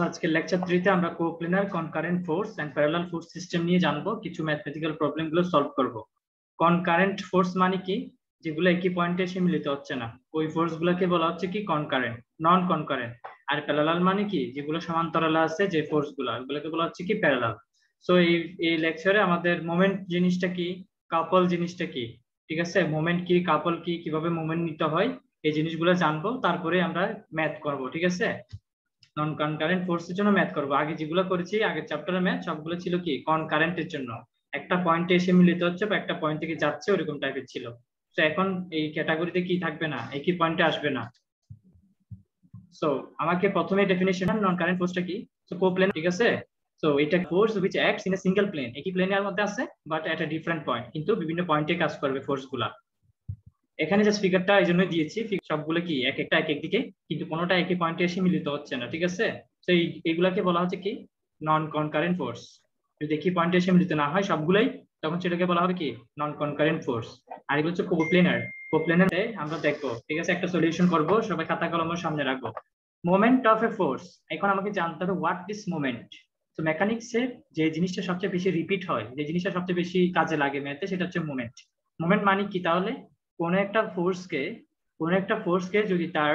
আজকের লেকচার 3 তে আমরা coplanar concurrent force and parallel force system নিয়ে জানবো, কিছু ম্যাথমেটিক্যাল প্রবলেম গুলো সলভ করব। কনকারেন্ট ফোর্স মানে কি? যেগুলো একই পয়েন্টে এসে মিলিত হচ্ছে না, ওই ফোর্স গুলোকে বলা হচ্ছে কি concurrent, non concurrent. Are parallel মানে কি? যেগুলো সমান্তরালে আছে যে ফোর্স গুলো, ওগুলোকে বলা হচ্ছে কি প্যারালাল। সো এই লেকচারে আমাদের মোমেন্ট জিনিসটা কি, কাপল জিনিসটা কি, ঠিক আছে, মোমেন্ট কি, কাপল কি, কিভাবে মোমেন্ট নিতে হয়, এই জিনিসগুলো জানবো। তারপরে আমরা ম্যাথ করব, ঠিক আছে। নন কনকারেন্ট ফোর্সের জন্য ম্যাথ করব। আগে যেগুলো করেছি আগের চ্যাপ্টারের ম্যাথ সবগুলো ছিল কি কনকারেন্টের জন্য, একটা পয়েন্টে এসে মিলিত হচ্ছে বা একটা পয়েন্ট থেকে যাচ্ছে, ওরকম টাইপের ছিল। তো এখন এই ক্যাটাগরিতে কি থাকবে না, একই পয়েন্টে আসবে না। সো আমাকে প্রথমে ডেফিনিশন নন কারেন্ট ফোর্সটা কি। সো কোপ্লেন, ঠিক আছে। সো এটা force which acts in a single plane, একই প্লেনের মধ্যে আছে but at a different point, কিন্তু বিভিন্ন পয়েন্টে কাজ করবে ফোর্স গুলা। এখানে যে ফিগারটা এই জন্য দিয়েছি, সবগুলো কি এক একটা এক এক দিকে, কিন্তু কোনোটা একই পয়েন্টে এসে মিলিত হচ্ছে না, ঠিক আছে। তো এইগুলাকে বলা হচ্ছে কি নন কনকারেন্ট ফোর্স। যদি একই পয়েন্টে এসে মিলিত না হয় সবগুলাই, তখন সেটাকে বলা হবে কি নন কনকারেন্ট ফোর্স। আর এগুলো হচ্ছে কোপ্লেনার। কোপ্লেনারে আমরা দেখবো, ঠিক আছে, একটা সলিউশন করব, সবাই খাতা কলমের সামনে রাখবো। মোমেন্ট অফ এ ফোর্স, এখন আমাকে জানতে হবে হোয়াট ইজ মোমেন্ট। তো মেকানিক্সে যে জিনিসটা সবচেয়ে বেশি রিপিট হয়, যে জিনিসটা সবচেয়ে বেশি কাজে লাগে ম্যাথে, সেটা হচ্ছে মোমেন্ট। মোমেন্ট মানে কি তাহলে? কোন একটা ফোর্সকে, যদি তার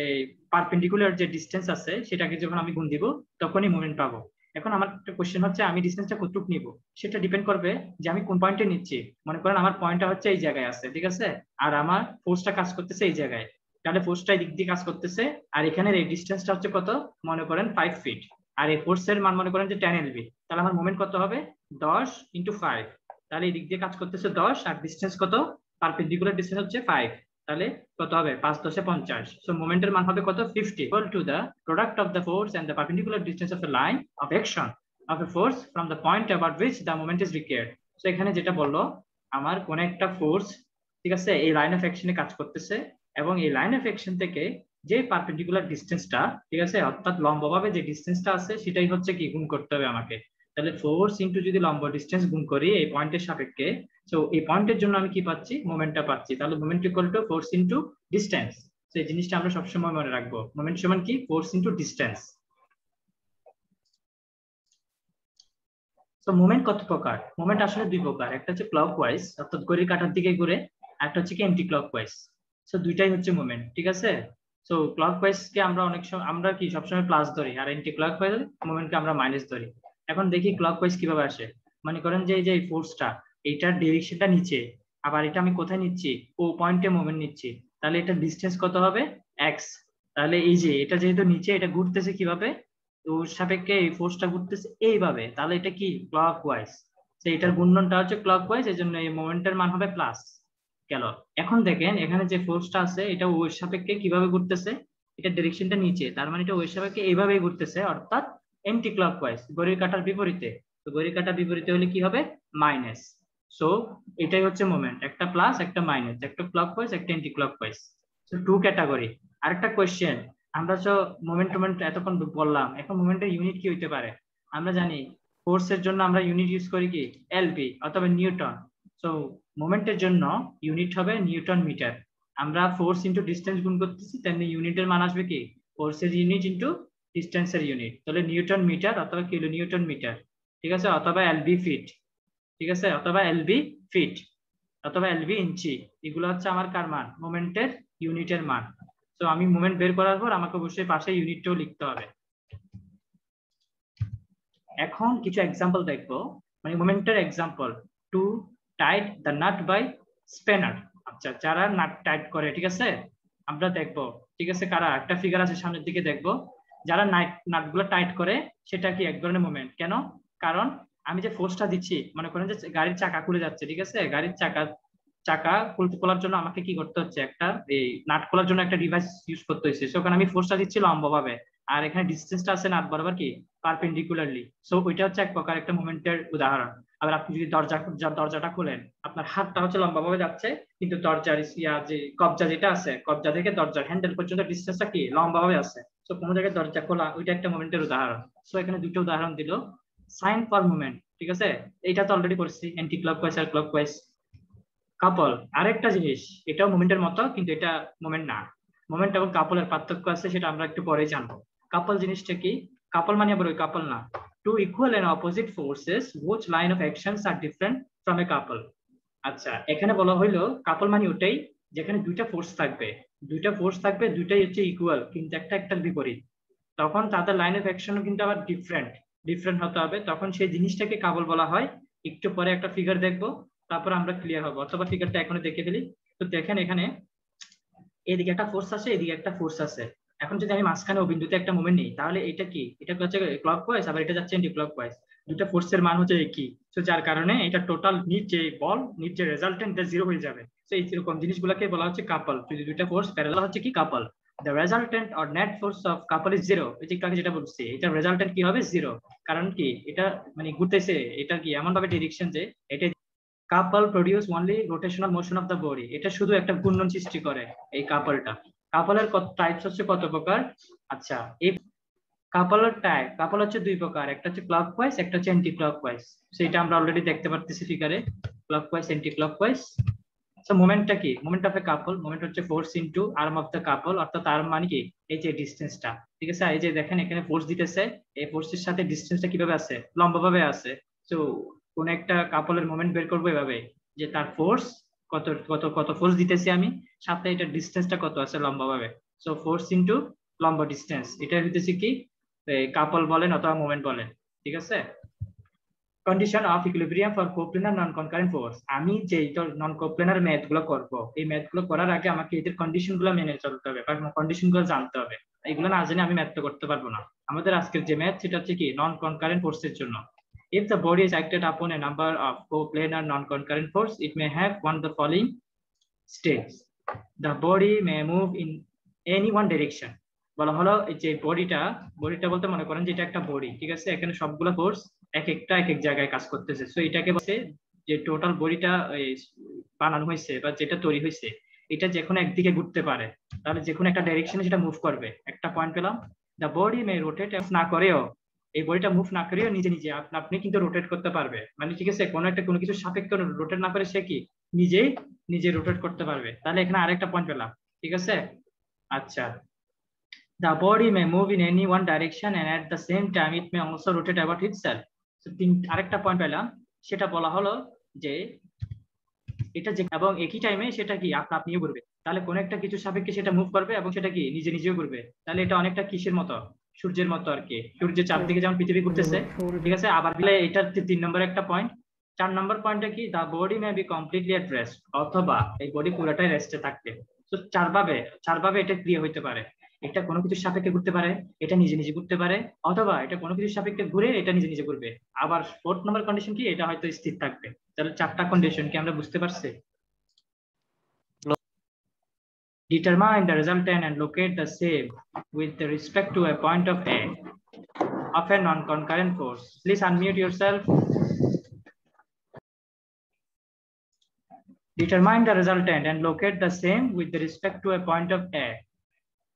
এই পারপেন্ডিকুলার যে ডিসটেন্স আছে সেটাকে যখন আমি গুণ দিব, তখনই মোমেন্ট পাবো। এখন আমার একটা কোশ্চেন হচ্ছে, আমি ডিসটেন্সটা কতটুকু নিব, সেটা ডিপেন্ড করবে যে আমি কোন পয়েন্টে নিচ্ছি। মনে করেন আমার পয়েন্টটা হচ্ছে এই জায়গায় আছে, ঠিক আছে, আর আমার ফোর্সটা কাজ করতেছে এই জায়গায়, তাহলে ফোর্সটা এই দিক দিয়ে কাজ করতেছে। আর এখানের এই ডিসটেন্সটা হচ্ছে কত, মনে করেন 5 ফিট। আর এই ফোর্সের মান মনে করেন যে 10 lb, তাহলে আমার মোমেন্ট কত হবে 10 × 5। তাহলে এই দিক দিয়ে কাজ করতেছে 10, আর ডিসটেন্স কত, পারপেন্ডিকুলার ডিসটেন্স হচ্ছে 5। তাহলে কত হবে 5×10 = 50। সো মোমেন্টের মান হবে কত 50 equal to the product of the force and the perpendicular distance of the line of action of a force from the point about which the moment is required. So এখানে যেটা বললো, আমার কোন একটা ফোর্স, ঠিক আছে, এই লাইন অফ অ্যাকশনে কাজ করতেছে, এবং এই লাইন অফ অ্যাকশন থেকে যে পারপেন্ডিকুলার ডিসটেন্সটা, ঠিক আছে, অর্থাৎ লম্বভাবে যে ডিসটেন্সটা আছে সেটাই হচ্ছে কি গুণ করতে হবে আমাকে। তাহলে ফোর্স ইনটু যদি লম্ব ডিসটেন্স গুণ করি এই পয়েন্টের সাপেক্ষে, সো এই পয়েন্টের জন্য আমি কি পাচ্ছি, মোমেন্টটা পাচ্ছি। তাহলে moment equal to force into distance. তো এই জিনিসটা আমরা সবসময় মনে রাখবো, মোমেন্ট সমান কি ফোর্স ইনটু ডিসটেন্স। তো মোমেন্ট কত প্রকার? মোমেন্ট আসলে দুই প্রকার, একটা হচ্ছে ক্লকওয়াইজ অর্থাৎ ঘড়ির কাঁটার দিকে ঘুরে, একটা হচ্ছে কি অ্যান্টি ক্লকওয়াইজ। সো দুইটাই হচ্ছে মোমেন্ট, ঠিক আছে। সো ক্লকওয়াইজ কে আমরা অনেক সময় আমরা কি সবসময় প্লাস ধরি, আর অ্যান্টি ক্লকওয়াইজ মোমেন্টকে আমরা মাইনাস ধরি। এখন দেখি ক্লকওয়াইজ কিভাবে আসে। মনে করেন যে এই যে ফোর্সটা, এইটার ডিরেকশনটা নিচে, আবার এটা আমি কোথায় নিচ্ছি, ও পয়েন্টে মোমেন্ট নিচ্ছি, তাহলে এটা ডিসটেন্স কত হবে এক্স। তাহলে এই যে এটা যেহেতু নিচে, এটা ঘুরতেছে কিভাবে, তো ওর সাপেক্ষে এই ফোর্সটা ঘুরতেছে এইভাবে, তাহলে এটা কি ক্লকওয়াইজ। তো এটার ঘূর্ণনটা হচ্ছে ক্লকওয়াইজ, এই জন্য এই মোমেন্টের মান হবে প্লাস। গেল। এখন দেখেন এখানে যে ফোর্সটা আছে এটা ওর সাপেক্ষে কিভাবে ঘুরতেছে, এটা ডিরেকশনটা নিচে, তার মানে এটা ওর সাপেক্ষে এইভাবেই ঘুরতেছে, অর্থাৎ অ্যান্টি ক্লকওয়াইজ, ঘড়ির কাঁটার বিপরীতে। তো ঘড়ির কাঁটার বিপরীতে হলে কি হবে মাইনাস। সো এটাই হচ্ছে মোমেন্ট, একটা প্লাস একটা মাইনাস, একটা ক্লকওয়াইজ একটা anti clockwise. So two category. আরেকটা কোয়েশ্চেন, আমরা তো মোমেন্ট টোমেন্ট এতক্ষণ বললাম, এখন মোমেন্টের ইউনিট কি হইতে পারে? আমরা জানি ফোর্সের জন্য আমরা ইউনিট ইউজ করি কি এলপি অথবা নিউটন। সো মোমেন্টের জন্য ইউনিট হবে নিউটন মিটার। আমরা ফোর্স ইনটু ডিসটেন্স গুণ করতেছি, তেমনি ইউনিটের মান আসবে কি ফোর্সের ইউনিট ইনটু ডিসটেন্সের ইউনিট। তাহলে নিউটন মিটার অথবা কিলো নিউটন মিটার, ঠিক আছে, অথবা এলবি ফিট, ঠিক আছে, অথবা এলবি ফিট, অথবা এলবি ইঞ্চি। এগুলো হচ্ছে আমার কার মান, মোমেন্টের ইউনিটের মান। তো আমি মোমেন্ট বের করার পর আমাকে অবশ্যই পাশে ইউনিটটাও লিখতে হবে। এখন কিছু এক্সাম্পল দেখবো, মানে মোমেন্টের example. To tight the nut by spanner. আচ্ছা, যারা নাট টাইট করে, ঠিক আছে, আমরা দেখবো, ঠিক আছে, কারা, একটা ফিগার আছে সামনের দিকে দেখবো। যারা নাটগুলো টাইট করে সেটা কি এক ধরনের মোমেন্ট। কেন? কারণ আমি যে ফোর্সটা দিচ্ছি, মনে করেন যে গাড়ির চাকা খুলে যাচ্ছে, ঠিক আছে, গাড়ির চাকা চাকা খোলার জন্য আমাকে কি করতে হচ্ছে, একটা এই নাট খোলার জন্য একটা ডিভাইস ইউজ করতে হচ্ছে। সেখানে আমি ফোর্সটা দিচ্ছি লম্বভাবে, আর এখানে ডিসটেন্সটা আছে নাট বরাবর কি পারপেন্ডিকুলারলি। সো ওইটা হচ্ছে এক প্রকার একটা মোমেন্টের উদাহরণ। আবার আপনি যদি দরজাটা খুলেন, আপনার হাতটা হচ্ছে লম্বাভাবে যাচ্ছে, কিন্তু দরজার যে কবজা যেটা আছে, কবজা থেকে দরজার হ্যান্ডেল পর্যন্ত ডিসটেন্সটা কি লম্বাভাবে আছে। সো কোনো জায়গায় দরজা খোলা, ওইটা একটা মোমেন্টের উদাহরণ। সো এখানে দুটো উদাহরণ দিল। সাইন ফর মোমেন্ট, ঠিক আছে, এইটা তো অলরেডি করছি, অ্যান্টি ক্লকওয়াইজ আর ক্লকওয়াইজ। কাপল আরেকটা জিনিস, এটাও মোমেন্টের মতো কিন্তু এটা মোমেন্ট না। মোমেন্ট এবং কাপলের পার্থক্য আছে, সেটা আমরা একটু পরেই জানবো। কাপল জিনিসটা কি? কাপল মানে আবার ওই কাপল না, two equal and opposite forces which line of actions are different from a couple. আচ্ছা, এখানে বলা হইলো কাপল মানে ওটাই যেখানে দুইটা ফোর্স থাকবে, দুইটাই হচ্ছে ইকুয়াল কিন্তু একটা একটার বিপরীত, তখন তাদের লাইন অফ অ্যাকশনও কিন্তু আবার ডিফারেন্ট ডিফারেন্ট হতে হবে, তখন সেই জিনিসটাকে কাপল বলা হয়। একটু পরে একটা ফিগার দেখবো, তারপর আমরা ক্লিয়ার হবো, অথবা ফিগারটা এখনো দেখে ফেলি। তো দেখেন এখানে এদিকে একটা ফোর্স আছে, এদিকে একটা ফোর্স আছে। এখন যদি আমি মাঝখানে ও বিন্দুতে একটা মোমেন্ট নিই, তাহলে এটা কি, এটা হচ্ছে ক্লকওয়াইজ, আবার এটা যাচ্ছে এন্টি ক্লকওয়াইজ, দুটো ফোর্সের মান হচ্ছে একই। তো যার কারণে এটা টোটাল নিচে বল নিচে রেজাল্টেন্ট এটা জিরো হয়ে যাবে। তো এইরকম জিনিসগুলোকে বলা হচ্ছে কাপল। যদি দুইটা ফোর্স প্যারালাল হচ্ছে কি কাপল, the resultant or net force of couple is zero। এই যে কাকে যেটা বলছি, এটা রেজাল্টেন্ট কি হবে, জিরো। কারণ কি, এটা মানে ঘুরতেছে, এটা কি এমন ভাবে ডিরেকশন যে এটা couple produce only rotational motion of the body, এটা শুধু একটা ঘূর্ণন সৃষ্টি করে এই কাপলটা। কাপলের টাইপস হচ্ছে কত প্রকার? আচ্ছা, এই কাপল হচ্ছে দুই প্রকার, একটা হচ্ছে ক্লকওয়াইজ, একটা হচ্ছে অ্যান্টি ক্লকওয়াইজ। সেটা আমরা অলরেডি দেখতে পারতেছি ফিগারে, ক্লকওয়াইজ অ্যান্টি ক্লকওয়াইজ। সো মোমেন্টটা কি, moment of a couple, moment হচ্ছে force into arm of the couple, অর্থাৎ আর্ম মানে কি এই যে ডিসটেন্সটা, ঠিক আছে। এই যে দেখেন এখানে ফোর্স দিতেছে, এই ফোর্সের সাথে ডিসটেন্সটা কিভাবে আছে, লম্বভাবে আছে। সো কোন একটা কাপলের মোমেন্ট বের করবো এভাবে, যে তার ফোর্স কত কত কত ফোর্স দিতেছি আমি, সাথে এটা ডিসটেন্সটা কত আছে লম্বভাবে। সো ফোর্স ইনটু লম্ব ডিসটেন্স, এটা হইতেছে কি কাপল বলেন অথবা মোমেন্ট বলেন, ঠিক আছে। Condition of equilibrium for coplanar non concurrent force, আমি যে নন কোপ্লেনার ম্যাথ গুলো করবো, এই ম্যাথ গুলো করার আগে আমাকে এদের কন্ডিশন গুলো মেনে চলতে হবে, কারণ কন্ডিশন গুলো জানতে হবে। এগুলো না জেনে আমি ম্যাথ তো করতে পারবো না। আমাদের আজকের যে ম্যাথ সেটা হচ্ছে কি নন কনকারেন্ট ফোর্সের জন্য। If the body is acted upon a number of coplanar non-concurrent force, it may have one of the following states. The body may move in any one direction। বলা হলো যে বডিটা বলতে মনে করেন যে এটা একটা বডি, ঠিক আছে, এখানে সবগুলো ফোর্স এক একটা এক এক জায়গায় কাজ করতেছে। সো এটাকে বলছে যে টোটাল বডিটা বানানো হয়েছে বা যেটা তৈরি হয়েছে, এটা যে কোনো একদিকে ঘুরতে পারে, তাহলে যে কোনো একটা ডাইরেকশনে সেটা মুভ করবে। একটা পয়েন্ট পেলাম। দ্য বডি মে রোটেট না করেও, এই বডিটা মুভ না করেও নিজে নিজে আপনি কিন্তু রোটেট করতে পারবে, মানে ঠিক আছে, কোনো কিছু সাপেক্ষে রোটেট না করে সে কি নিজেই নিজে রোটেট করতে পারবে। তাহলে এখানে আরেকটা পয়েন্ট পেলাম, ঠিক আছে। আচ্ছা, the body may move in any one direction and at the same time it may also rotate about itself। So আরেকটা পয়েন্ট পেলাম, সেটা বলা হলো যে এটা যে এবং একই টাইমে সেটা কি আপনিও করবে, তাহলে কোন একটা কিছু সাপেক্ষে সেটা মুভ করবে এবং সেটা কি নিজে নিজেও করবে। তাহলে এটা অনেকটা কিসের মতো, সূর্যের মতো আর কি, সূর্যের চারদিকে যেমন পৃথিবী ঘুরতেছে, ঠিক আছে। আবার বলে এটা 3 নম্বর একটা পয়েন্ট। 4 নম্বর পয়েন্টটা কি, the body may be completely at rest, অথবা এই বডি পুরোটাই রেস্টে থাকবে। তো চারভাবে এটা ক্রিয়া হইতে পারে। এটা কোনো কিছু সাপেক্ষে ঘুরতে পারে, এটা নিজে নিজে ঘুরতে পারে, অথবা এটা কোনো কিছু সাপেক্ষে ঘুরে এটা নিজে নিজে ঘুরবে। আবার 4 নম্বর কন্ডিশন কি, এটা হয়তো স্থির থাকবে। তাহলে 4টা কন্ডিশন কি আমরা বুঝতে পারছি? Determine the resultant and locate the same with respect to a point of A of a non-concurrent force. Please unmute yourself. Determine the resultant and locate the same with respect to a point of A.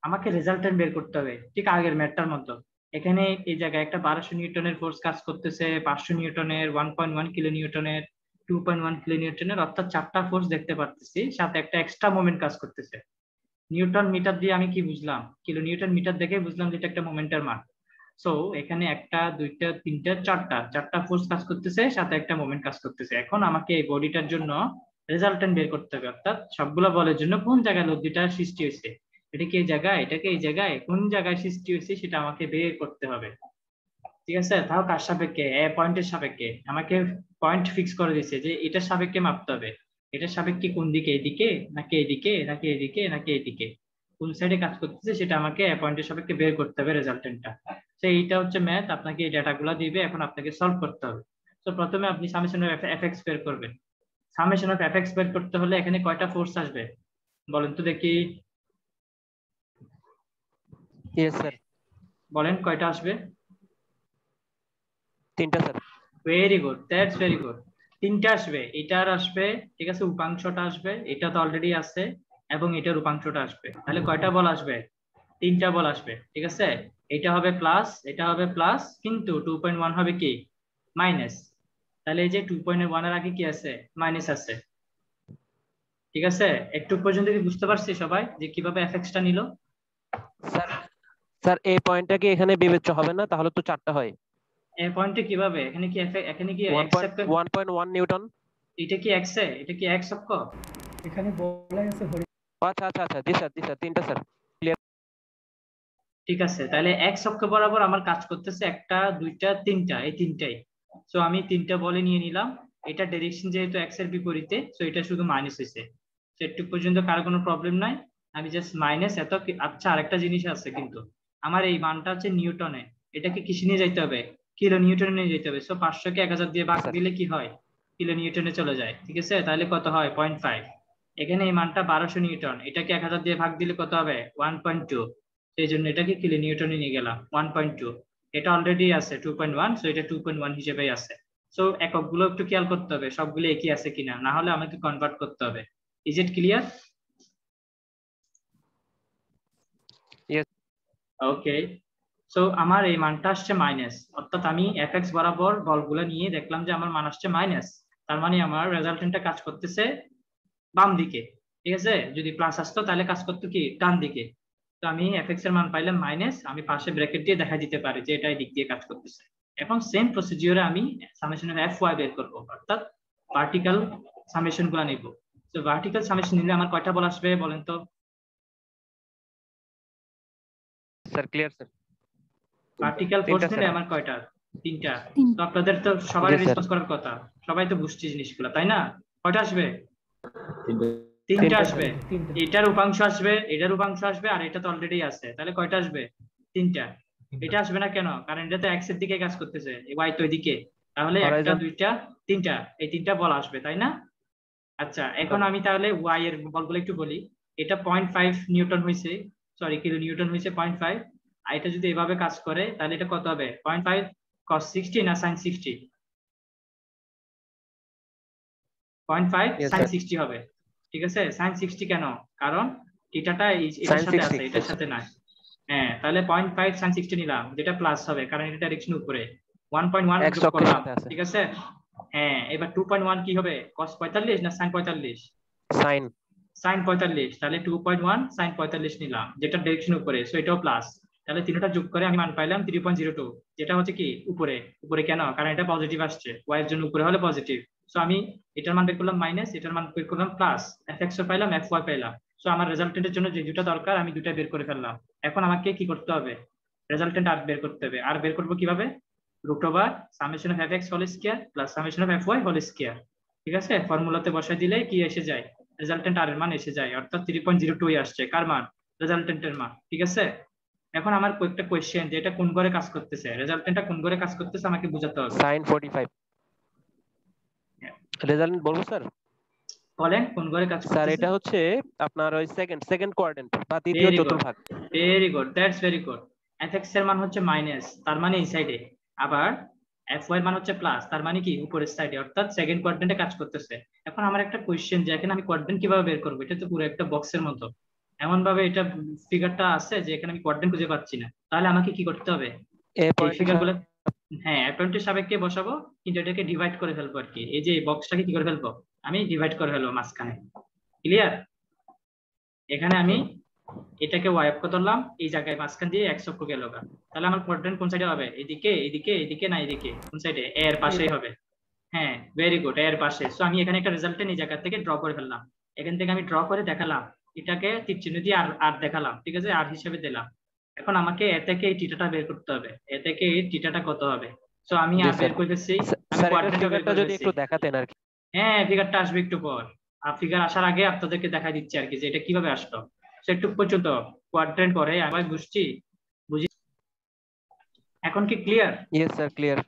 আমাকে resultant বের করতে হবে, ঠিক আগের ম্যাথটার মতো। এখানে এই জায়গায় একটা 1200 নিউটনের ফোর্স কাজ করতেছে, 500 নিউটনের, 1.1 কিলো নিউটনের, 2.1 কিলো নিউটনের, অর্থাৎ 4টা ফোর্স দেখতে পারতেছি, সাথে একটা এক্সট্রা মোমেন্ট কাজ করতেছে। নিউটন মিটার দিয়ে আমি কি বুঝলাম, কিলো নিউটন মিটার দেখে বুঝলাম যে এটা একটা মোমেন্টের মান। সো এখানে একটা, দুইটা, তিনটা, চারটা ফোর্স কাজ করতেছে, সাথে একটা মোমেন্ট কাজ করতেছে। এখন আমাকে এই বডিটার জন্য রেজাল্টেন্ট বের করতে হবে, অর্থাৎ সবগুলো বলের জন্য কোন জায়গায় লব্ধিটা সৃষ্টি হয়েছে, এটা কি এই জায়গায়, এটাকে এই জায়গায়, কোন জায়গায় সৃষ্টি হয়েছে সেটা আমাকে বের করতে হবে, ঠিক আছে। তাও কার সাপেক্ষে, এ পয়েন্টের সাপেক্ষে। আমাকে পয়েন্ট ফিক্স করে দিয়েছে যে এটার সাপেক্ষে মাপতে হবে। এটার সাপেক্ষে কোন দিকে, এদিকে নাকি এদিকে নাকি এদিকে নাকি এদিকে, কোন সাইডে কাজ করতেছে সেটা আমাকে এ পয়েন্টের সাপেক্ষে বের করতে হবে রেজাল্টেন্টটা। তো এইটা হচ্ছে ম্যাথ, আপনাকে এই ডাটাগুলো দিবে, এখন আপনাকে সলভ করতে হবে। তো প্রথমে আপনি সামেশন অফ এফএক্স বের করবেন। সামেশন অফ এফএক্স বের করতে হলে এখানে কয়টা ফোর্স আসবে বলেন তো দেখি। Yes sir. বলেন কয়টা আসবে? 3টা sir. Very good, that's very good. 3টা আসবে, এটার আসবে, ঠিক আছে, উপাংশটা আসবে, এটা তো অলরেডি আছে, এবং এটার উপাংশটা আসবে। তাহলে কয়টা বল আসবে? 3টা বল আসবে, ঠিক আছে। এটা হবে প্লাস, এটা হবে প্লাস, কিন্তু 2.1 হবে কি মাইনাস। তাহলে এই যে 2.1 এর আগে কি আছে, মাইনাস আছে, ঠিক আছে। একটু পর্যন্ত কি বুঝতে পারছি সবাই যে কিভাবে এফএক্সটা নিল? স্যার স্যার এই পয়েন্টটা কি এখানে বিবেচ্য হবে না? তাহলে তো 4টা হয়। এই পয়েন্টে কিভাবে এখানে কি এখানে কি x 1.1 নিউটন। এটা কি x এ এটা কি x অক্ষ এখানে বলা আছে আচ্ছা আচ্ছা আচ্ছা, জি স্যার 3টা স্যার। ঠিক আছে, তাহলে x অক্ষ বরাবর আমার কাজ করতেছে 1টা 2টা 3টা, এই তিনটাই। সো আমি 3টা বলে নিয়ে নিলাম। এটা ডাইরেকশন যেহেতু x এর বিপরীতে, সো এটা শুধু মাইনাস হয়েছে। সো একটু পর্যন্ত কারো কোনো প্রবলেম নাই। আমি জাস্ট মাইনাস এত আচ্ছা, আরেকটা জিনিস আছে কিন্তু আমার এই মানটা হচ্ছে নিউটনে, এটাকে কিসে নিয়ে যাইতে হবে? কিলো নিউটনে নিয়ে যেতে হবে। সো 500 কে 1000 দিয়ে ভাগ দিলে কি হয়? কিলো নিউটনে চলে যায়। ঠিক আছে, তাহলে কত হয়? 0.5। এখানে এই মানটা 1200 নিউটন, এটাকে 1000 দিয়ে ভাগ দিলে কত হবে? 1.2। সেই জন্য এটাকে কিলো নিউটনে নিয়ে গেলাম 1.2। এটা অলরেডি আছে 2.1, সো এটা 2.1 হিসেবেই আছে। সো এককগুলো একটু খেয়াল করতে হবে সবগুলো একই আছে কিনা, না হলে আমাকে কনভার্ট করতে হবে। Is it clear? Yes. Okay, so আমার এই মানটা আসছে মাইনাস, অর্থাৎ আমি এফএক্স বরাবর বলগুলো নিয়ে দেখলাম যে আমার মান আসছে মাইনাস। তার মানে আমার রেজাল্টেন্টটা কাজ করতেছে বাম দিকে। ঠিক আছে, যদি প্লাস আসতো তাহলে কাজ করতো কি ডান দিকে। তো আমি এফএক্স এর মান পাইলাম মাইনাস, আমি পাশে ব্র্যাকেট দিয়ে দেখা দিতে পারি যে এটা এই দিক দিয়ে কাজ করতেছে। এখন সেম প্রসিডিওরে আমি সামেশন অফ এফ ওয়াই বের করবো, অর্থাৎ ভার্টিক্যাল সামেশন গুলো নিব। তো ভার্টিক্যাল সামেশন নিলে আমার কয়টা বল আসবে বলেন তো? Sir clear sir. Vertical force 3টা নিলে স্যার। আমার কয়টা? 3টা। তো আপনাদের তো সবার জি স্যার। রেসপন্স করার কথা, সবাই তো বুঝছে জিনিসগুলো, তাই না? কয়টা আসবে? 3টা তিনটা আসবে। তিনটা। এটার উপাংশ আসবে, এটার উপাংশ আসবে, আর এটা তো অলরেডি আছে, তাহলে কয়টা আসবে? 3টা। এটা আসবে না কেন? কারণ এটা তো এক্স এর দিকে কাজ করতেছে, ওয়াই তো এদিকে। তাহলে 1টা হরাইজন। 2টা 3টা, এই 3টা বল আসবে, তাই না? আচ্ছা, এখন আমি তাহলে ওয়াই এর বলগুলো একটু বলি। এটা 0.5 নিউটন হয়েছে, সরি কিলো নিউটন হয়েছে 0.5। আর এটা যদি এভাবে কাজ করে তাহলে এটা কত হবে? 0.5 cos 60 না sin 60? 0.5 yes sin sir. 60 হবে। ঠিক আছে, sin 60 কেন? কারণ থিটাটা এটার sin সাথে 60 আছে, এটার সাথে নাই। হ্যাঁ, তাহলে 0.5 sin 60 নিলাম, যেটা প্লাস হবে কারণ এটা ডাইরেকশন উপরে। 1.1 x যোগ অক্ষের করলাম। সাথে আছে। ঠিক আছে, হ্যাঁ, এবার 2.1 কি হবে? cos 45 না sin 45? sin। sin 45, তাহলে 2.1 sin 45 নিলাম, যেটা ডাইরেকশন উপরে, সো এটাও প্লাস। তাহলে তিনটা যোগ করে আমি মান পাইলাম 3.02, যেটা হচ্ছে কি উপরে। উপরে কেন? কারণ এটা পজিটিভ আসছে, y এর জন্য উপরে হলে পজিটিভ। সো আমি এটার মান বের করলাম মাইনাস, এটার মান বের করলাম প্লাস, fx ও পাইলাম fy পাইলাম। সো আমার রেজাল্টেন্টের জন্য যে দুটো দরকার আমি দুটা বের করে ফেললাম। এখন আমাকে কি করতে হবে? রেজাল্টেন্ট আর বের করতে হবে। আর বের করবো কিভাবে? Root over summation of fx whole square plus summation of fy whole square. ঠিক আছে, ফর্মুলাতে বসাই দিলে কি এসে যায়? রেজাল্টেন্ট আর এর মান এসে যায়, অর্থাৎ 3.02 আসছে। কার মান? রেজাল্টেন্টের মান। ঠিক আছে, এখন আমার কয়েকটা কোয়েশ্চেন যে এটা কোন ঘরে কাজ করতেছে, রেজাল্টেন্টটা কোন ঘরে কাজ করতেছে আমাকে বোঝাতে হবে। sin 45। রেজাল্ট বলবো স্যার? বলেন কোন ঘরে কাজ স্যার করতেছে। এটা হচ্ছে আপনার ওই সেকেন্ড কোয়াড্রেন্ট বা দ্বিতীয় ভেরি গুড, চতুর্ভাগ। Very good, that's very good. FX এর মান হচ্ছে মাইনাস, তার মানে এই সাইডে। আবার এফ ওয়াই এর মান হচ্ছে প্লাস, তার মানে কি উপরের সাইডে, অর্থাৎ সেকেন্ড কোয়াড্রেন্টে কাজ করতেছে। এখন আমার একটা কোয়েশ্চেন যে এখানে আমি কোয়াড্রেন্ট কিভাবে বের করবো? এটা তো পুরো একটা বক্সের মতো, এমন ভাবে এটা ফিগারটা আছে যে এখানে আমি কোয়াড্রেন্ট খুঁজে পাচ্ছি না। তাহলে আমাকে কি করতে হবে? এ এই পয়েন্টের ফিগার গুলো, হ্যাঁ, পয়েন্টের সাপেক্ষে বসাবো, কিন্তু এটাকে ডিভাইড করে ফেলবো আর কি। এই যে বক্সটাকে কি করে ফেলবো? আমি ডিভাইড করে ফেলবো মাঝখানে। ক্লিয়ার? এখানে আমি এটাকে ওয়াই অক্ষ ধরলাম, এই জায়গায় মাঝখান দিয়ে এক্স অক্ষ গেল। তাহলে আমার কোয়াড্রেন্ট কোন সাইডে হবে? এদিকে এদিকে এদিকে না এদিকে? কোন সাইডে? এর পাশেই হবে। হ্যাঁ, ভেরি গুড, এর পাশে। সো আমি এখানে একটা রেজাল্ট এই জায়গা থেকে ড্র করে ফেললাম। এখান থেকে আমি ড্র করে দেখালাম, এটাকে তীর চিহ্ন দিয়ে আর আর দেখালাম। ঠিক আছে, আর হিসেবে দিলাম। এখন আমাকে এ থেকে এই টিটাটা বের করতে হবে, এ থেকে এই টিটাটা কত হবে। সো আমি জি আর স্যার। বের করে ফেলছি, আমি স্যার এটার কোয়াড্রেন্টও বের ফিগারটা করে যদি ফেলছি। একটু দেখাতেন আর কি। হ্যাঁ, ফিগারটা আসবে একটু পর। আর ফিগার আসার আগে আপনাদেরকে দেখাই দিচ্ছি আর কি যে এটা কিভাবে আসলো। সেটুক পর্যন্ত কোয়াড্রেন্ট করে আমি বুঝছি, বুঝি। এখন কি clear? Yes sir clear.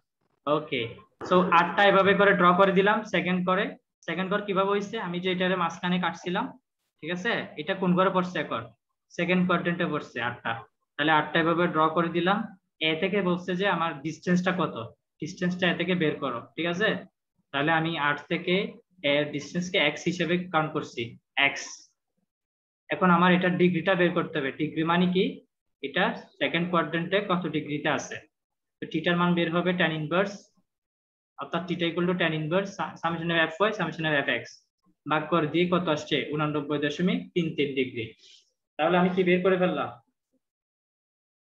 Okay, so আটটা এভাবে করে ড্র করে দিলাম সেকেন্ড করে। সেকেন্ড কর কিভাবে হয়েছে? আমি যে এটারে মাঝখানে কাটছিলাম, ঠিক আছে, এটা কোন ঘরে পড়ছে? এখন সেকেন্ড কোয়াড্রেন্টে পড়ছে আটটা। তাহলে আটটা এভাবে ড্র করে দিলাম। এ থেকে বলছে যে আমার ডিসটেন্সটা কত, ডিসটেন্সটা এ থেকে বের করো। ঠিক আছে, তাহলে আমি 8 থেকে এর ডিসটেন্সকে এক্স হিসেবে কাউন্ট করছি, এক্স। এখন আমার এটা ডিগ্রিটা বের করতে হবে। ডিগ্রি মানে কি? এটা সেকেন্ড কোয়াড্রেন্টে কত ডিগ্রিতে আছে। তো থিটার মান বের হবে tan ইনভার্স, অর্থাৎ theta equal to tan inverse summation of fy summation of fx ভাগ করে দিয়ে কত আসছে? 89.33 ডিগ্রি। তাহলে আমি কি বের করে ফেললাম?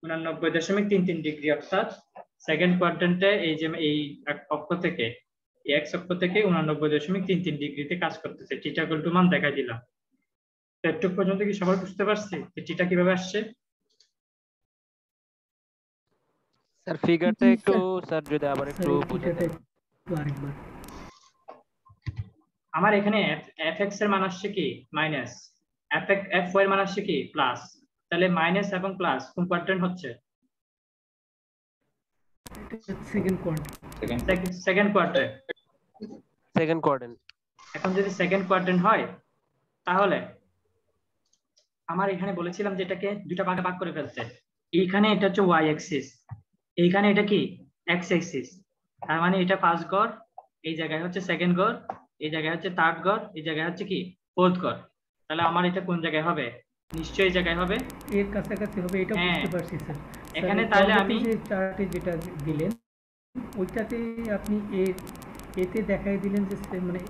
89.33 ডিগ্রি, অর্থাৎ সেকেন্ড কোয়াড্রেন্টে এই যে এই অক্ষ থেকে এক্স অক্ষ থেকে 89.33 ডিগ্রিতে কাজ করতেছে। থিটা ইকুয়াল টু মান দেখাই দিলাম। তো একটু পর্যন্ত কি সবাই বুঝতে পারছি যে থিটা কিভাবে আসছে? স্যার ফিগারটা জি একটু স্যার। স্যার যদি আবার একটু স্যার এই বুঝাতেন। থিটাটা একটু আরেকবার। আমার এখানে এফ এক্স এর মান আসছে কি মাইনাস, এফ ওয়াই এর মান আসছে কি প্লাস। তাহলে মাইনাস এবং প্লাস কোন কোয়াড্রেন্ট হচ্ছে? Second quarter. Second quadrant. Second quadrant. এখন যদি সেকেন্ড কোয়াড্রেন্ট হয় তাহলে আমার এখানে বলেছিলাম যে এটাকে দুইটা ভাগে ভাগ করে ফেলতে। এইখানে এটা হচ্ছে ওয়াই অ্যাক্সিস, এইখানে এটা কি এক্স অ্যাক্সিস। তার মানে এটা ফার্স্ট গড়, এই জায়গায় হচ্ছে সেকেন্ড গড়, এই জায়গায় হচ্ছে থার্ড গড়, এই জায়গায় হচ্ছে কি ফোর্থ গড়। তাহলে আমার এটা কোন জায়গায় হবে? নিশ্চয়ই এই জায়গায় হবে। এর কাছাকাছি হবে, এটা হ্যাঁ। বুঝতে পারছি স্যার। এখানে তাহলে আমি যে চার্টে যেটা দিলেন ওইটাতে আপনি এতে দেখাই দিলেন যে মানে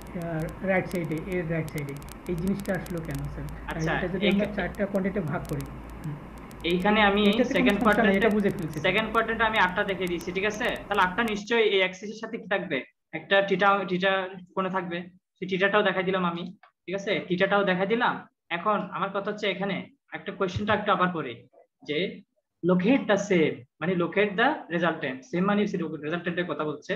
রাইট সাইডে, এর রাইট সাইডে এই জিনিসটা আসলো কেন স্যার? আচ্ছা, এটা যদি আমরা চারটা কোয়ান্টিটি ভাগ করি, এইখানে আমি এটাতে সেকেন্ড কোনো সমস্যা নেই, এটা কোয়াড্রেন্টে বুঝে ফেলছি। সেকেন্ড কোয়াড্রেন্টে আমি 8টা দেখিয়ে দিয়েছি, ঠিক আছে? তাহলে 8টা নিশ্চয়ই এই অ্যাক্সিসের সাথে কি থাকবে? একটা থিটা কোণে থাকবে, সেই থিটাটাও দেখাই দিলাম আমি, ঠিক আছে? থিটাটাও দেখাই দিলাম। এখন আমার কথা হচ্ছে এখানে একটা কোশ্চেনটা একটু আবার করি যে লোকেট দ্য সেম, মানে লোকেট দ্য রেজাল্টেন্ট, সেম মানে রেজাল্টেন্টের কথা বলছে।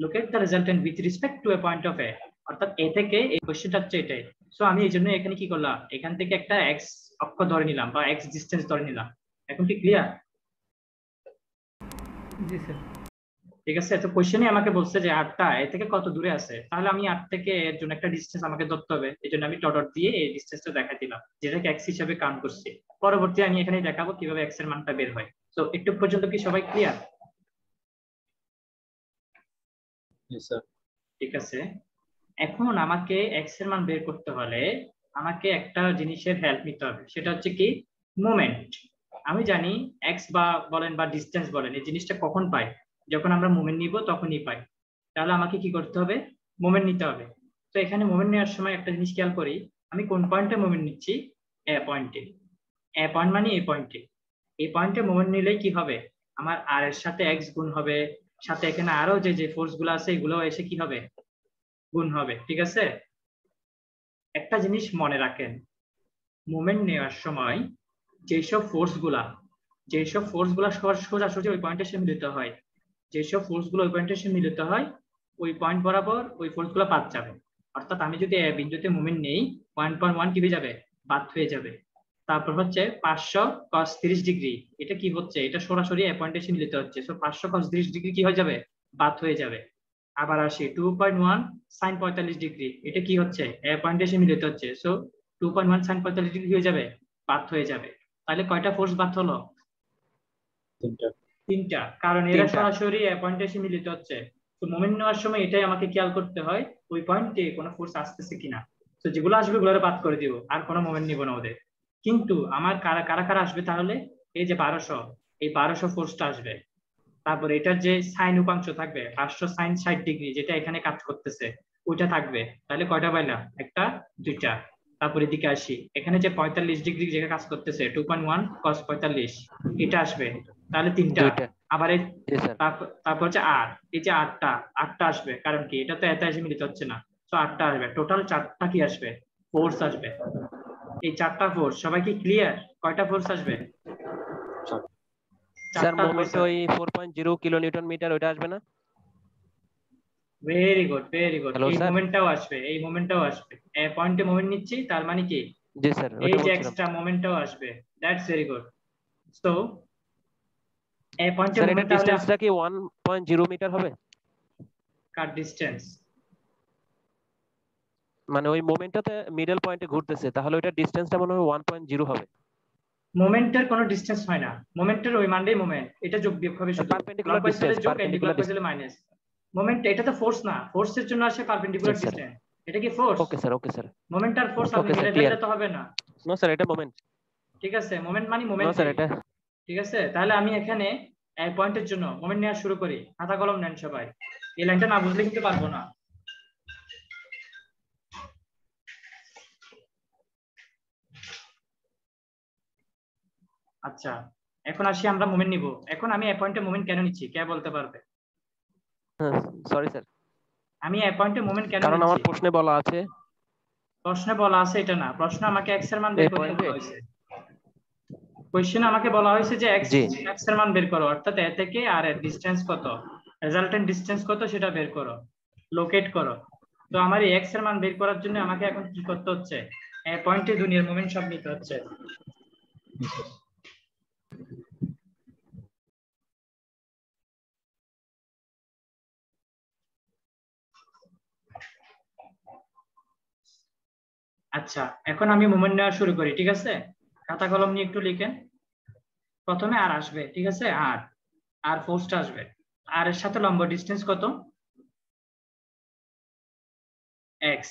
Locate the resultant with respect to a point of A, অর্থাৎ এ থেকে এই কোশ্চেনটা হচ্ছে এটাই। সো আমি এই জন্য এখানে কি করলাম, এখান থেকে একটা এক্স অক্ষ ধরে নিলাম বা এক্স ডিসটেন্স ধরে নিলাম। এখন কি ক্লিয়ার? জি স্যার। ঠিক আছে। তো কোশ্চেনে আমাকে বলছে যে 8টা এ থেকে কত দূরে আছে, তাহলে আমি 8 থেকে এর জন্য একটা ডিসটেন্স আমাকে ধরতে হবে। এই জন্য আমি ডট দিয়ে এই ডিসটেন্সটা দেখাই দিলাম, যেটাকে এক্স হিসেবে কাউন্ট করছি। পরবর্তী আমি এখানে দেখাবো কিভাবে এক্স এর মানটা বের হয়। তো একটু পর্যন্ত কি সবাই ক্লিয়ার? ঠিক আছে। এখন আমাকে এক্স এর মান বের করতে হলে আমাকে একটা জিনিসের হেল্প নিতে হবে, সেটা হচ্ছে কি মোমেন্ট। আমি জানি এক্স বা বলেন বা ডিসটেন্স বলেন, এই জিনিসটা কখন পাই? যখন আমরা মোমেন্ট নিব তখনই পাই। তাহলে আমাকে কি করতে হবে? মোমেন্ট নিতে হবে। তো এখানে মোমেন্ট নেওয়ার সময় একটা জিনিস খেয়াল করি, আমি কোন পয়েন্টে মোমেন্ট নিচ্ছি? এ পয়েন্টে। এ পয়েন্ট মানে এই পয়েন্টে। এই পয়েন্টে মোমেন্ট নিলে কি হবে? আমার আর এর সাথে এক্স গুণ হবে, সাথে এখানে আরো যে যে ফোর্স গুলো আছে এগুলো এসে কি হবে? গুণ হবে, ঠিক আছে? একটা জিনিস মনে রাখেন, মোমেন্ট নেওয়ার সময় যেসব ফোর্স গুলা সোজাসুজি ওই পয়েন্টে এসে মিলিত হয়, যেসব ফোর্স গুলো ওই পয়েন্টে এসে মিলিত হয়, ওই পয়েন্ট বরাবর ওই ফোর্স গুলো বাদ যাবে। অর্থাৎ আমি যদি এ বিন্দুতে মোমেন্ট নেই, 1.1 কি হয়ে যাবে? বাদ হয়ে যাবে। তারপর হচ্ছে 500 cos 30 ডিগ্রি, এটা কি হচ্ছে? এটা সরাসরি এ পয়েন্টে এসে মিলিত হচ্ছে, সো 500 cos 30 ডিগ্রি কি হয়ে যাবে? বাদ হয়ে যাবে। আবার আসি 2.1 sin 45 ডিগ্রি, এটা কি হচ্ছে? এ পয়েন্টে এসে মিলিত হচ্ছে, সো 2.1 sin 45 ডিগ্রি হয়ে যাবে, বাদ হয়ে যাবে। তাহলে কয়টা ফোর্স বাদ হলো? তিনটা, কারণ এরা তিনটা। সরাসরি এ পয়েন্টে এসে মিলিত হচ্ছে। তো মোমেন্ট নেওয়ার সময় এটাই আমাকে খেয়াল করতে হয়, ওই পয়েন্টে কোনো ফোর্স আসতেছে কিনা। তো যেগুলো আসবে ওগুলো বাদ করে দিব, আর কোনো মোমেন্ট নিব না ওদের। কিন্তু আমার কারা কারা কারা আসবে তাহলে? এই যে 1200, এই 1200 ফোর্সটা আসবে। তারপর এটার যে সাইন উপাংশ থাকবে 500 sin 60 ডিগ্রি, যেটা এখানে কাজ করতেছে, ওইটা থাকবে। তাহলে কয়টা পাইলাম? একটা, দুইটা। তারপর এদিকে আসি, এখানে যে 45 ডিগ্রি যেটা কাজ করতেছে 2.1 cos 45, এটা আসবে, তাহলে তিনটা। দুইটা। আবার এই জি স্যার। তারপর হচ্ছে আর এই যে আটটা, আটটা আসবে, কারণ কি এটা তো এত এসে মিলিত হচ্ছে না। তো আটটা আসবে, টোটাল 4টা কি আসবে? ফোর্স আসবে। এই 4টা ফোর্স সবাই কি ক্লিয়ার? কয়টা ফোর্স আসবে? স্যার 4টা ফোর্স। মোমেন্ট ওই 4.0 কিলো নিউটন মিটার ওটা আসবে না? Very good, very good. Hello এই স্যার। মোমেন্টটাও আসবে, এই মোমেন্টটাও আসবে। পয়েন্টে মোমেন্ট নিচ্ছি, তার মানে কি জি স্যার, এই ওটা যে বলছিলাম। এক্সট্রা মোমেন্টটাও আসবে। That's very good. সো পয়েন্টে স্যার এটা মোমেন্ট তাহলে ডিসটেন্সটা কি 1.0 মিটার হবে? কার ডিসটেন্স? মানে ওই মোমেন্টটাতে মিডল পয়েন্টে ঘুরতেছে, তাহলে ওইটা ডিসটেন্সটা মনে হয় 1.0 হবে। মোমেন্টের কোনো ডিসটেন্স হয় না, মোমেন্টের ওই মানটাই মোমেন্ট, এটা যোগ বিয়োগ হবে শুধু। পারপেন্ডিকুলার ক্লকওয়াইজ ডিসটেন্স, হলে যোগ, এন্টি পারপেন্ডিকুলার ক্লকওয়াইজ ডিসটেন্স। হলে মাইনাস। মোমেন্ট এটা তো ফোর্স না, ফোর্সের জন্য আসে পারপেন্ডিকুলার স্যার। ডিসটেন্স। এটা কি force? Okay sir, okay sir. Moment আর ফোর্স আপনি ওকে স্যার, মিলে ক্লিয়ার। ফেললে তো হবে না। নো স্যার, এটা মোমেন্ট। ঠিক আছে, মোমেন্ট মানে নো স্যার, মোমেন্টই। এটা। ঠিক আছে, তাহলে আমি এখানে পয়েন্টের জন্য মোমেন্ট নেওয়া শুরু করি। খাতা কলম নেন সবাই, এই লাইনটা না বুঝলে কিন্তু পারবো না। আচ্ছা, এখন আসি আমরা মোমেন্ট নিব। এখন আমি এ পয়েন্টে মোমেন্ট কেন নিচ্ছি, কে বলতে পারবে? সরি স্যার, আমি এ পয়েন্টে মোমেন্ট কেন কারণ আমার নিচ্ছি? প্রশ্নে বলা আছে, প্রশ্নে বলা আছে এটা না, প্রশ্ন আমাকে এক্স এর মান বের এই করতে পয়েন্টে। বলা হয়েছে। কোশ্চেনে আমাকে বলা হয়েছে যে এক্স জি এর মান বের করো, অর্থাৎ এ থেকে আর এর ডিসটেন্স কত, রেজাল্টেন্ট ডিসটেন্স কত সেটা বের করো, লোকেট করো। তো আমার এই এক্স এর মান বের করার জন্য আমাকে এখন কি করতে হচ্ছে, এই পয়েন্টে দুনিয়ার মোমেন্ট সব নিতে হচ্ছে। আচ্ছা, এখন আমি মোমেন্ট নেওয়া শুরু করি, ঠিক আছে? খাতা কলম নিয়ে একটু লিখেন। প্রথমে আর আসবে, ঠিক আছে? আর ফোর্সটা আসবে। আর এর সাথে লম্ব ডিসটেন্স কত? এক্স,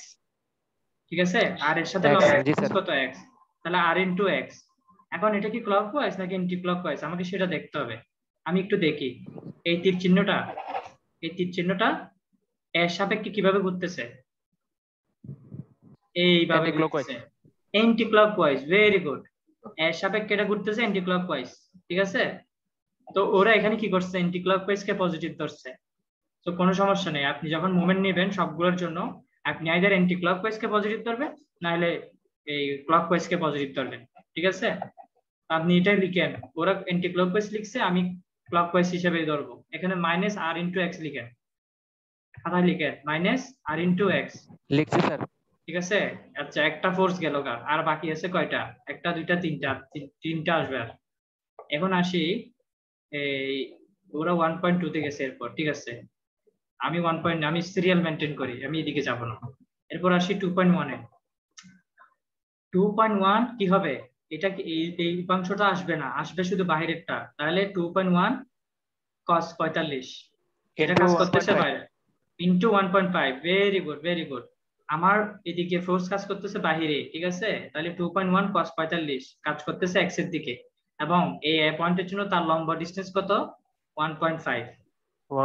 ঠিক আছে? আর এর সাথে X, লম্ব জি ডিসটেন্স স্যার। কত? এক্স। তাহলে আর ইনটু এক্স। এখন এটা কি ক্লকওয়াইজ নাকি এন্টি ক্লকওয়াইজ আমাকে সেটা দেখতে হবে। আমি একটু দেখি এই তীর চিহ্নটা, এই তীর চিহ্নটা এর সাপেক্ষে কিভাবে ঘুরতেছে, এইভাবে অ্যান্টি ক্লকওয়াইজ। ঘুরতেছে। Anti clockwise, very good. এর সাপেক্ষে এটা ঘুরতেছে এন্টি ক্লকওয়াইজ, ঠিক আছে? তো ওরা এখানে কি করছে, এন্টি ক্লকওয়াইজ কে পজিটিভ ধরছে। তো কোনো সমস্যা নেই, আপনি যখন মোমেন্ট নেবেন সবগুলোর জন্য আপনি আইদার এন্টি ক্লকওয়াইজ কে পজিটিভ ধরবেন, নাহলে এই ক্লকওয়াইজ কে পজিটিভ ধরবেন, ঠিক আছে? আপনি এটাই লিখেন, ওরা এন্টি ক্লকওয়াইজ লিখছে, আমি ক্লকওয়াইজ হিসেবে ধরবো। এখানে মাইনাস আর ইন্টু এক্স লিখেন, খাতায় লিখেন মাইনাস আর ইন্টু এক্স, লিখছি স্যার। ঠিক আছে? আচ্ছা, একটা ফোর্স গেল গা, আর বাকি আছে কয়টা? একটা, দুইটা, তিনটা, তিনটা আসবে। আর এখন আসি এই ওরা 1.2 তে গেছে এরপর, ঠিক আছে? আমি 1 আমি সিরিয়াল মেনটেন করি, আমি এদিকে যাব না। এরপর আসি 2.1 এ। 2.1 কি হবে? এটা কি এই উপাংশটা আসবে না, আসবে শুধু বাইরেরটা। তাহলে 2.1 cos 45, এটা কাজ করতেছে বাইরে, into 1.5। Very good, very good. আমার এদিকে ফোর্স কাজ করতেছে বাহিরে, ঠিক আছে? তাহলে 2.1 cos 45 কাজ করতেছে এক্স এর দিকে, এবং এই পয়েন্টের জন্য তার লম্ব ডিসটেন্স কত? 1.5।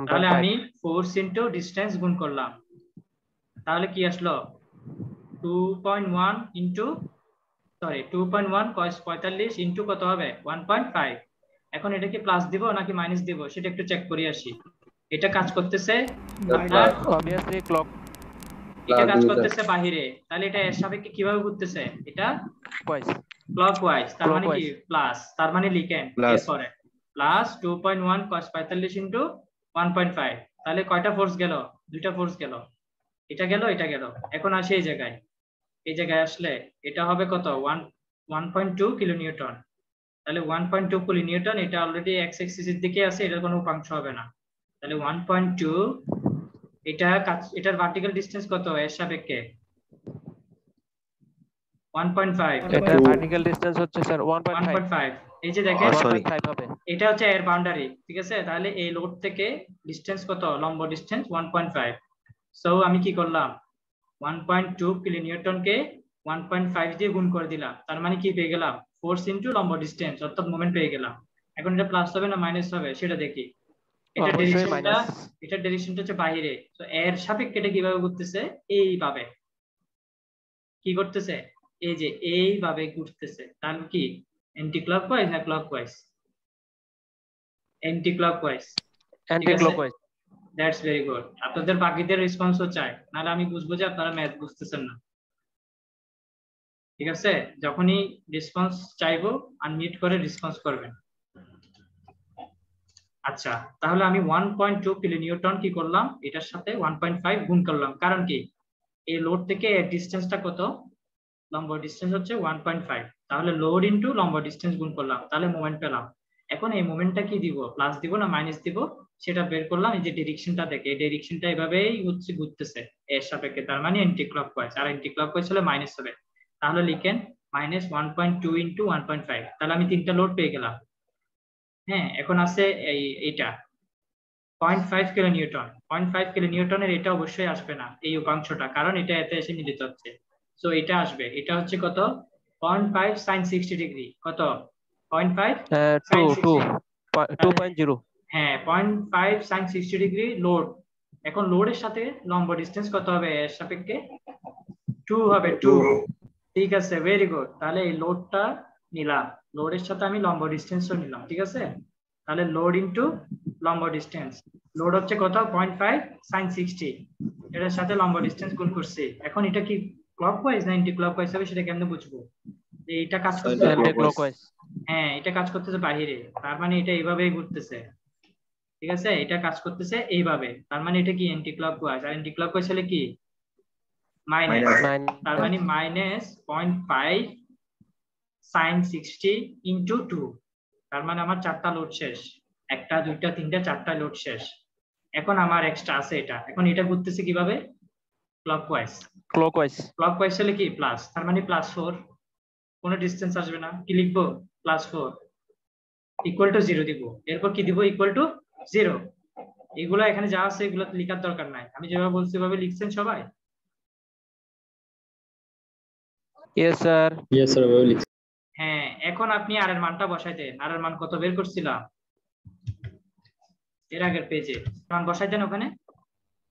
তাহলে আমি ফোর্স ইনটু ডিসটেন্স গুণ করলাম, তাহলে কি আসলো? 2.1 ইনটু, সরি 2.1 cos 45 ইনটু কত হবে? 1.5। এখন এটা কি প্লাস দিব নাকি মাইনাস দিব সেটা একটু চেক করে আসি। এটা কাজ করতেছে আপনার, অবভিয়াসলি ক্লক, এটা কাজ করতেছে বাহিরে, তাহলে এটা এর সাপেক্ষে কিভাবে ঘুরতেছে? এটা ওয়াইজ, ক্লকওয়াইজ, তার মানে কি Clockwise। প্লাস, তার মানে লিখেন এরপরে প্লাস 2.1 cos 45 ইনটু 1.5। তাহলে কয়টা ফোর্স গেল? দুইটা ফোর্স গেল, এটা গেল, এটা গেল। এখন আসি এই জায়গায়, এই জায়গায় আসলে এটা হবে কত? 1.2 কিলোনিউটন। তাহলে 1.2 কিলোনিউটন, এটা অলরেডি এক্স এক্সিসের দিকে আছে, এটার কোনো উপাংশ হবে না। তাহলে 1.2, এটার ভার্টিক্যাল ডিসটেন্স কত এর সাপেক্ষে? 1.5। এটা ভার্টিক্যাল ডিসটেন্স হচ্ছে স্যার 1.5। 1.5, এই যে দেখেন 1.5 হবে। এটা হচ্ছে এর বাউন্ডারি, ঠিক আছে? তাহলে এই লোড থেকে ডিসটেন্স কত? লম্ব ডিসটেন্স 1.5। সো আমি কি করলাম, 1.2 কিলোনিউটন কে 1.5 দিয়ে গুণ করে দিলাম, তার মানে কি পেয়ে গেলাম? ফোর্স ইনটু লম্ব ডিসটেন্স, অর্থাৎ মোমেন্ট পেয়ে গেলাম। এখন এটা প্লাস হবে না মাইনাস হবে সেটা দেখি। এটা অবশ্যই ডিরেকশনটা, মাইনাস। এটা ডিরেকশনটা হচ্ছে বাইরে, তো এর সাপেক্ষে এটা কিভাবে ঘুরতেছে? এইভাবে কি করতেছে, এই যে এইভাবে ঘুরতেছে। তাহলে কি অ্যান্টি ক্লকওয়াইজ না clockwise? Anti clockwise, anti clockwise. That's very good. আপনাদের বাকিদের রেসপন্সও চাই, নাহলে আমি বুঝবো যে আপনারা ম্যাথ বুঝতেছেন না, ঠিক আছে? যখনই রেসপন্স চাইবো আনমিউট করে রেসপন্স করবেন। আচ্ছা, তাহলে আমি 1.2 কিলোনিউটন কি করলাম, এটার সাথে 1.5 গুণ করলাম, কারণ কি এই লোড থেকে এর ডিসটেন্সটা কত? লম্ব ডিসটেন্স হচ্ছে 1.5। তাহলে লোড ইনটু লম্ব ডিসটেন্স গুণ করলাম, তাহলে মোমেন্ট পেলাম। এখন এই মোমেন্টটা কি দিব, প্লাস দিব না মাইনাস দিব সেটা বের করলাম। এই যে ডিরেকশনটা দেখে, এই ডিরেকশনটা এভাবেই হচ্ছে ঘুরতেছে এর সাপেক্ষে, তার মানে অ্যান্টি ক্লকওয়াইজ। আর অ্যান্টি ক্লকওয়াইজ হলে মাইনাস হবে। তাহলে লিখেন মাইনাস 1.2 ইনটু 1.5। তাহলে আমি তিনটা লোড পেয়ে গেলাম। হ্যাঁ, এখন আছে এইটা 0.5 কিলোনিউটন। 0.5 কিলোনিউটনের এটা অবশ্যই আসবে না এই উপাংশটা, কারণ এটা এতে এসে মিলিত হচ্ছে। সো এটা আসবে, এটা হচ্ছে কত? 0.5 sin 60 ডিগ্রি। কত? 0.5 sin 60। 2.0। হ্যাঁ, 0.5 sin 60 ডিগ্রি লোড। এখন লোডের সাথে লম্ব ডিসটেন্স কত হবে এর সাপেক্ষে? 2 হবে, 2। ঠিক আছে, ভেরি গুড। তাহলে এই লোডটা নিলাম, লোডের সাথে আমি লম্ব ডিস্টেন্সও নিলাম, ঠিক আছে? তাহলে লোড ইনটু লম্ব ডিস্টেন্স, লোড হচ্ছে কত 0.5 sin 60, এটার সাথে লম্ব ডিস্টেন্স গুণ করছি। এখন এটা কি ক্লকওয়াইজ না অ্যান্টি ক্লকওয়াইজ হবে সেটা কেমনে বুঝবো? যে এটা কাজ করতেছে, অ্যান্টি ক্লকওয়াইজ। হ্যাঁ এটা কাজ করতেছে বাহিরে, তার মানে এটা এইভাবেই ঘুরতেছে, ঠিক আছে? এটা কাজ করতেছে এইভাবে, তার মানে এটা কি অ্যান্টি ক্লকওয়াইজ। আর অ্যান্টি ক্লকওয়াইজ হলে কি মাইনাস, তার মানে মাইনাস 0.5 sin 60 ইন্টু 2, তার মানে আমার 4টা লোড শেষ, 1টা 2টা 3টা 4টা লোড শেষ। এখন আমার এক্সট্রা আছে এটা, এখন এটা ঘুরতেছে কিভাবে? ক্লকওয়াইজ। ক্লকওয়াইজ হলে কি প্লাস, তার মানে +4, কোনো ডিসটেন্স আসবে না, কি লিখবো +4 ইকুয়াল টু 0 দিব, এরপর কি দিব ইকুয়াল টু 0। এগুলো এখানে যা আছে এগুলো লেখার দরকার নাই, আমি যেভাবে বলছি ওইভাবে লিখছেন সবাই? Yes sir. ইয়েস স্যার, ওইভাবে লিখছি। হ্যাঁ এখন আপনি আর এর মানটা বসাই দেন, আর এর মান কত বের করছিলাম এর আগের পেজে, মান বসাই দেন ওখানে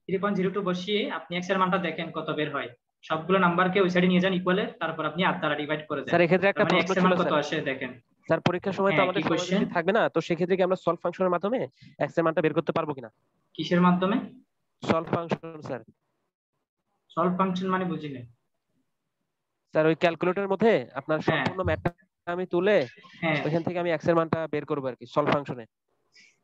3.02 বসিয়ে আপনি x এর মানটা দেখেন কত বের হয়। সবগুলো নাম্বারকে ওই সাইডে নিয়ে যান ইকুয়ালে, তারপর আপনি 8 দ্বারা ডিভাইড করে দেন। স্যার এক্ষেত্রে একটা মানে প্রশ্ন x এর ছিল মান কত স্যার। আসে দেখেন। স্যার পরীক্ষার সময় তো হ্যাঁ, আমাদের কি সময় question? বেশি থাকবে না, তো সেক্ষেত্রে কি আমরা সলভ ফাংশনের মাধ্যমে x এর মানটা বের করতে পারবো কিনা? কিসের মাধ্যমে? Solve function sir. Solve function মানে বুঝিনি। স্যার ওই ক্যালকুলেটরের মধ্যে আপনার হ্যাঁ সম্পূর্ণ ম্যাথটা আমি তুলে হ্যাঁ, ওইখান থেকে আমি x এর মানটা বের করবো আর কি সলভ ফাংশনে।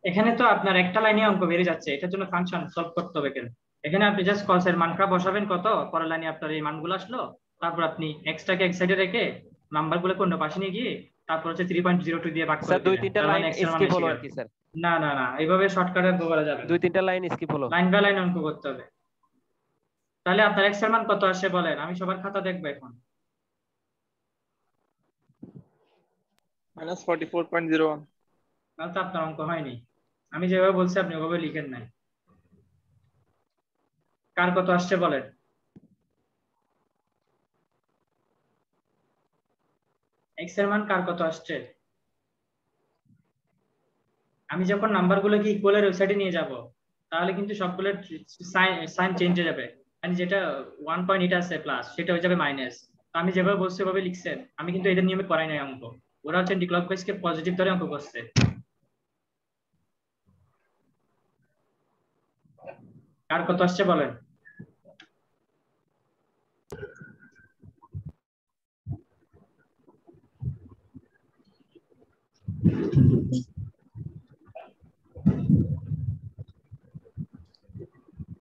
এখানে তো আপনার একটা লাইনে অঙ্ক বেরিয়ে যাচ্ছে, এটার জন্য ফাংশন সলভ করতে হবে কেন? এখানে আপনি জাস্ট cos এর মানটা বসাবেন কত, পরের লাইনে আপনার এই মানগুলো আসলো, তারপর আপনি x টাকে এক সাইডে রেখে নাম্বারগুলোকে অন্য পাশে নিয়ে গিয়ে তারপর হচ্ছে 3.02 দিয়ে ভাগ করে স্যার দুই দিবেন, তিনটা তার লাইন মানে x এর মান স্কিপ এসে হলো গেল। আর কি স্যার। না না না, এইভাবে শর্টকাটে করা যাবে না, দুই তিনটা লাইন স্কিপ হলো। লাইন বাই লাইন অঙ্ক করতে হবে। তাহলে আপনার x এর মান কত আসে বলেন, আমি সবার খাতা দেখবো এখন। -44.01। তাহলে তো আপনার অঙ্ক হয়নি, আমি যেভাবে বলছি আপনি ওভাবে লিখেন নাই। কার কত আসছে বলেন? x এর মান কার কত আসছে? আমি যখন নাম্বারগুলোকে ইকুয়ালের ওই নিয়ে যাব তাহলে কিন্তু সবগুলো সাইন চেঞ্জ হয়ে যাবে, মানে যেটা 1 আছে প্লাস সেটা হয়ে যাবে মাইনাস। তো আমি যেভাবে বলছি ওভাবে লিখছেন, আমি কিন্তু এদের নিয়মে করাই নাই অঙ্ক, ওরা হচ্ছে ক্লকওয়াইজকে পজিটিভ ধরে অঙ্ক করছে। কার কত আসছে বলেন?